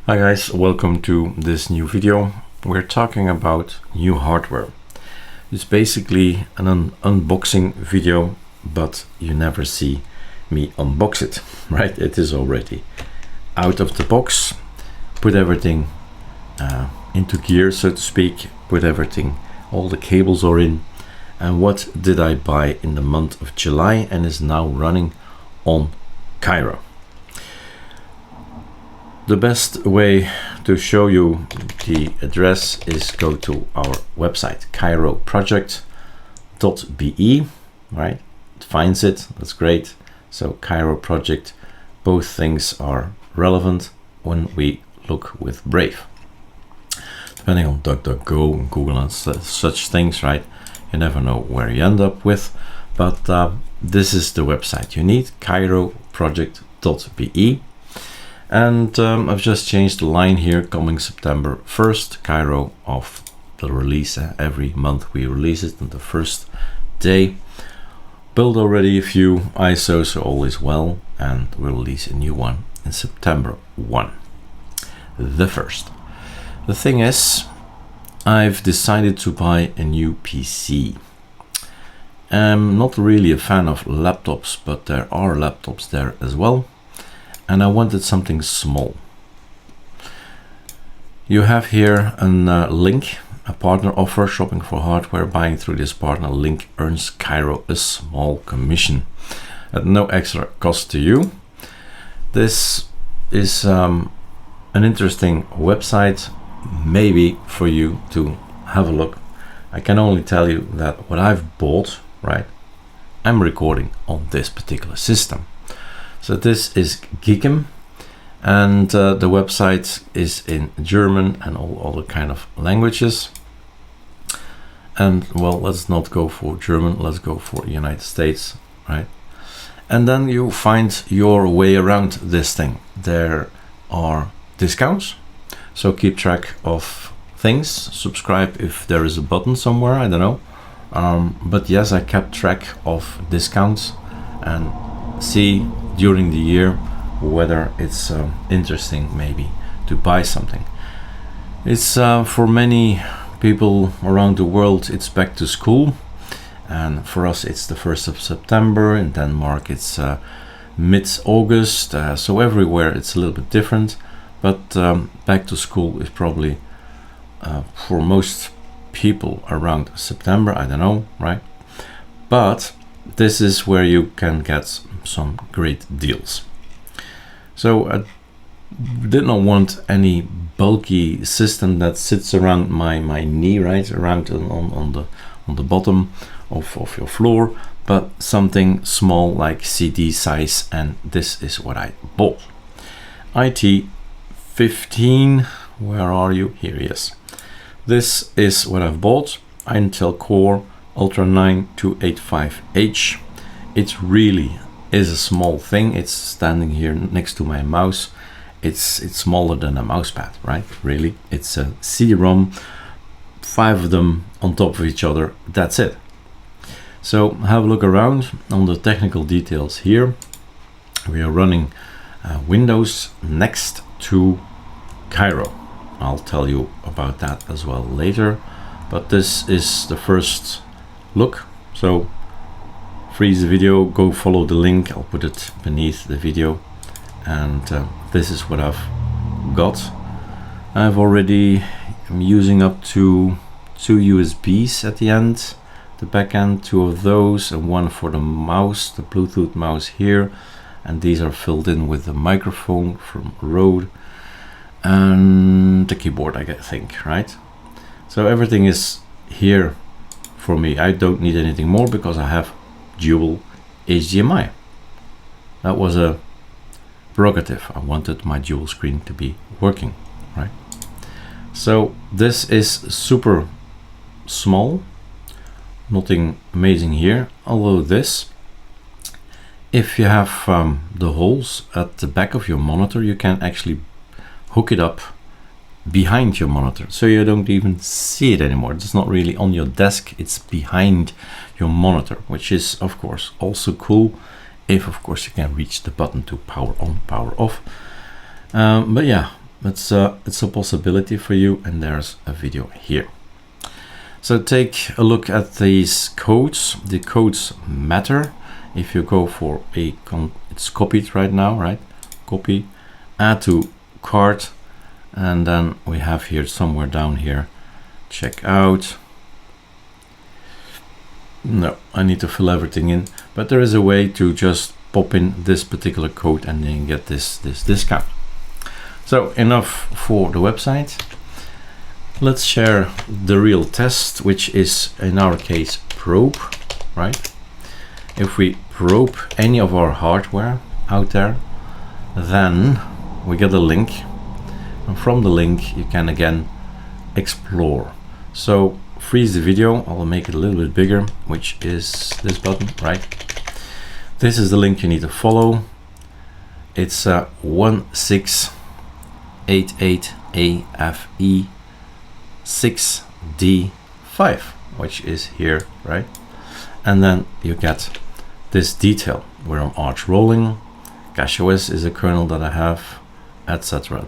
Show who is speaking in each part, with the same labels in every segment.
Speaker 1: Hi guys, welcome to this new video. We're talking about new hardware. It's basically an unboxing video, but you never see me unbox it, right? It is already out of the box, put everything into gear, so to speak, put everything, all the cables are in. And what did I buy in the month of July and is now running on Cairo? The best way to show you the address is go to our website, CairoProject.be, right? It finds it, that's great. So Cairo Project, both things are relevant when we look with Brave. Depending on DuckDuckGo and Google and such things, right? You never know where you end up with, but this is the website you need, CairoProject.be. And I've just changed the line here, coming September 1st, Cairo of the release. Every month we release it on the first day. Build already a few ISOs, so all is well, and we'll release a new one in September 1, the 1st. The thing is, I've decided to buy a new PC. I'm not really a fan of laptops, but there are laptops there as well. And I wanted something small. You have here a link, a partner offer, shopping for hardware. Buying through this partner link earns Cairo a small commission at no extra cost to you. This is an interesting website, maybe for you to have a look. I can only tell you that what I've bought, right, I'm recording on this particular system. So this is Geekom, and the website is in German and all other kind of languages. And well, let's not go for German, let's go for United States, right? And then you find your way around this thing. There are discounts, so keep track of things. Subscribe if there is a button somewhere, I don't know. But yes, I kept track of discounts and see during the year whether it's interesting maybe to buy something. It's for many people around the world, it's back to school, and for us it's the 1st of September. In Denmark it's mid-August, so everywhere it's a little bit different, but back to school is probably for most people around September, I don't know, right? But this is where you can get some great deals. So I did not want any bulky system that sits around my knee, right, around on the bottom of your floor, but something small like CD size, and this is what I bought. IT15, where are you? Here he is. This is what I've bought. Intel Core Ultra 9 285H. It really is a small thing. It's standing here next to my mouse. It's smaller than a mouse pad, right? Really, it's a CD-ROM, 5 of them on top of each other. That's it. So have a look around on the technical details here. We are running Windows next to Cairo. I'll tell you about that as well later. But this is the first look. So freeze the video, go follow the link, I'll put it beneath the video, and this is what I've got. I'm using up to 2 USBs at the end, the back end, 2 of those, and 1 for the mouse, the Bluetooth mouse here, and these are filled in with the microphone from Rode and the keyboard, I think, right? So everything is here for me. I don't need anything more because I have dual HDMI. That was a prerogative. I wanted my dual screen to be working, right? So this is super small, nothing amazing here, although this, if you have the holes at the back of your monitor, you can actually hook it up behind your monitor, so you don't even see it anymore. It's not really on your desk, it's behind your monitor, which is of course also cool if of course you can reach the button to power on, power off. But yeah, it's a possibility for you, and there's a video here. So take a look at these codes. The codes matter. If you go for it's copied right now, right? Copy, add to cart, and then we have here somewhere down here, check out. No, I need to fill everything in, but there is a way to just pop in this particular code and then get this discount. So enough for the website. Let's share the real test, which is in our case probe, right? If we probe any of our hardware out there, then we get a link, and from the link you can again explore. So freeze the video, I'll make it a little bit bigger, which is this button, right? This is the link you need to follow. It's 1688AFE 6D5, which is here, right? And then you get this detail. We're on Arch rolling, CashOS is a kernel that I have, etc,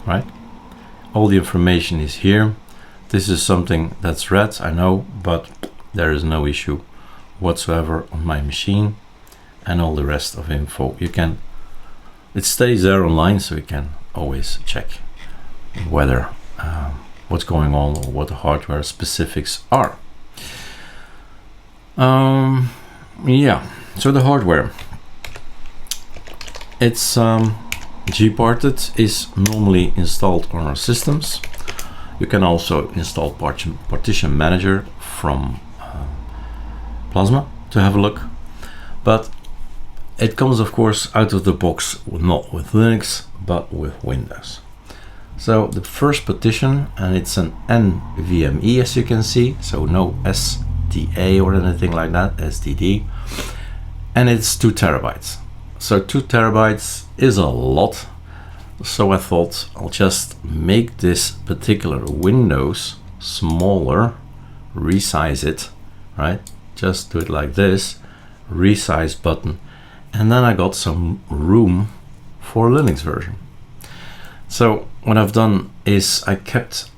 Speaker 1: right? All the information is here. This is something that's red, I know, but there is no issue whatsoever on my machine, and all the rest of info it stays there online, so you can always check whether what's going on or what the hardware specifics are. Yeah, so the hardware, it's Gparted is normally installed on our systems. You can also install Partition Manager from Plasma to have a look, but it comes of course out of the box, not with Linux but with Windows. So the first partition, and it's an NVMe, as you can see, so no SDA or anything like that, SDD, and it's 2 terabytes. So 2 terabytes is a lot, so I thought I'll just make this particular Windows smaller, resize it, right? Just do it like this, resize button, and then I got some room for a Linux version. So what I've done is I kept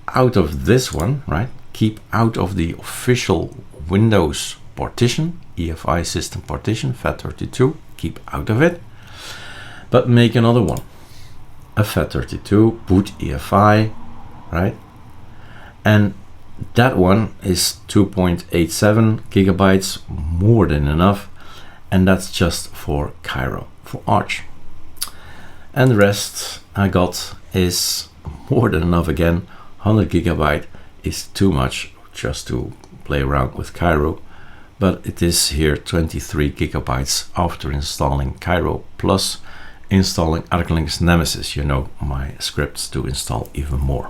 Speaker 1: out of this one, right? Keep out of the official Windows partition, EFI system partition, FAT32, keep out of it, but make another one, a FAT32 boot EFI, right? And that one is 2.87 gigabytes, more than enough, and that's just for Cairo, for Arch. And the rest I got is more than enough again. 100 gigabyte is too much just to play around with Cairo, but it is here 23 gigabytes after installing Cairo plus installing ArcLinux Nemesis, you know, my scripts to install even more,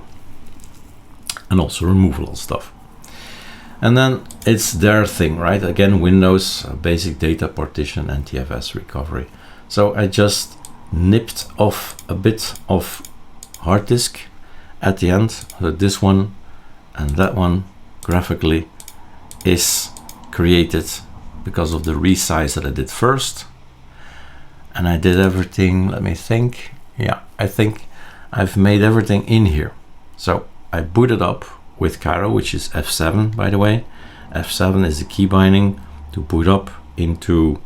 Speaker 1: and also removal stuff. And then it's their thing, right? Again, Windows, basic data partition, NTFS recovery. So I just nipped off a bit of hard disk at the end. So this one and that one graphically is created because of the resize that I did first. And I did everything, let me think. Yeah, I think I've made everything in here. So I booted up with Cairo, which is F7, by the way. F7 is the key binding to boot up into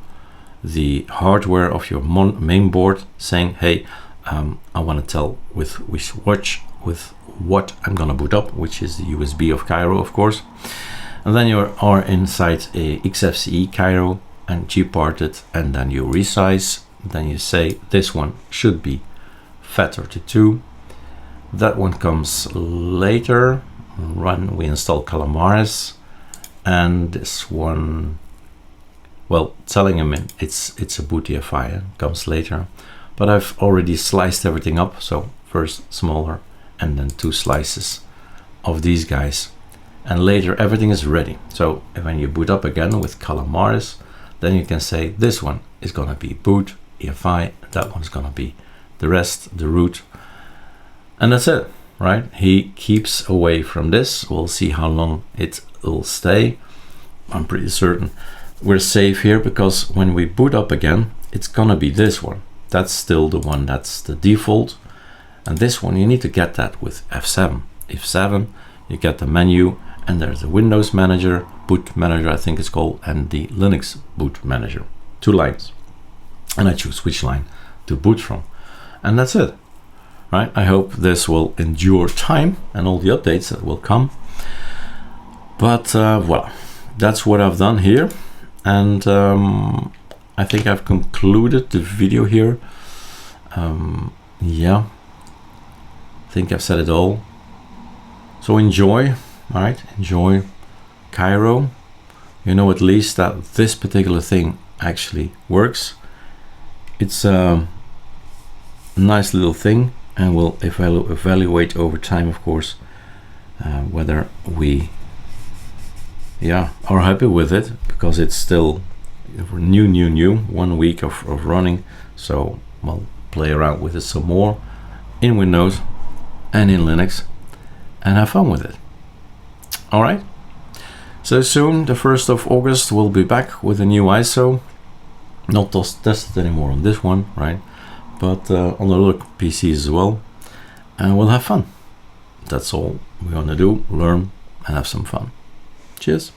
Speaker 1: the hardware of your main board, saying, hey, I want to tell with what I'm gonna boot up, which is the USB of Cairo, of course. And then you are inside a XFCE Cairo and Gparted, and then you resize. Then you say this one should be FAT32. That one comes later. We install Calamares, and this one, well, telling him it's a boot EFI, comes later. But I've already sliced everything up, so first smaller and then 2 slices of these guys, and later everything is ready. So when you boot up again with Calamares, then you can say this one is gonna be boot EFI, that one's gonna be the rest, the root, and that's it, right? He keeps away from this. We'll see how long it will stay. I'm pretty certain we're safe here, because when we boot up again, it's gonna be this one. That's still the one that's the default, And this one, you need to get that with F7. F7, you get the menu, and there's the Windows Manager, Boot Manager, I think it's called, and the Linux Boot Manager. 2 lines. And I choose which line to boot from. And that's it. Right? I hope this will endure time and all the updates that will come. But, well, that's what I've done here. And I think I've concluded the video here. Yeah. I think I've said it all. So enjoy, right? Enjoy Cairo. You know at least that this particular thing actually works. It's a nice little thing, and we'll evaluate over time, of course, whether we are happy with it, because it's still new 1 week of running. So we'll play around with it some more in Windows and in Linux and have fun with it. All right, so soon, the 1st of August, we'll be back with a new ISO. Not tested anymore on this one, right? But on the other PCs as well, and we'll have fun. That's all we're gonna do, learn and have some fun. Cheers.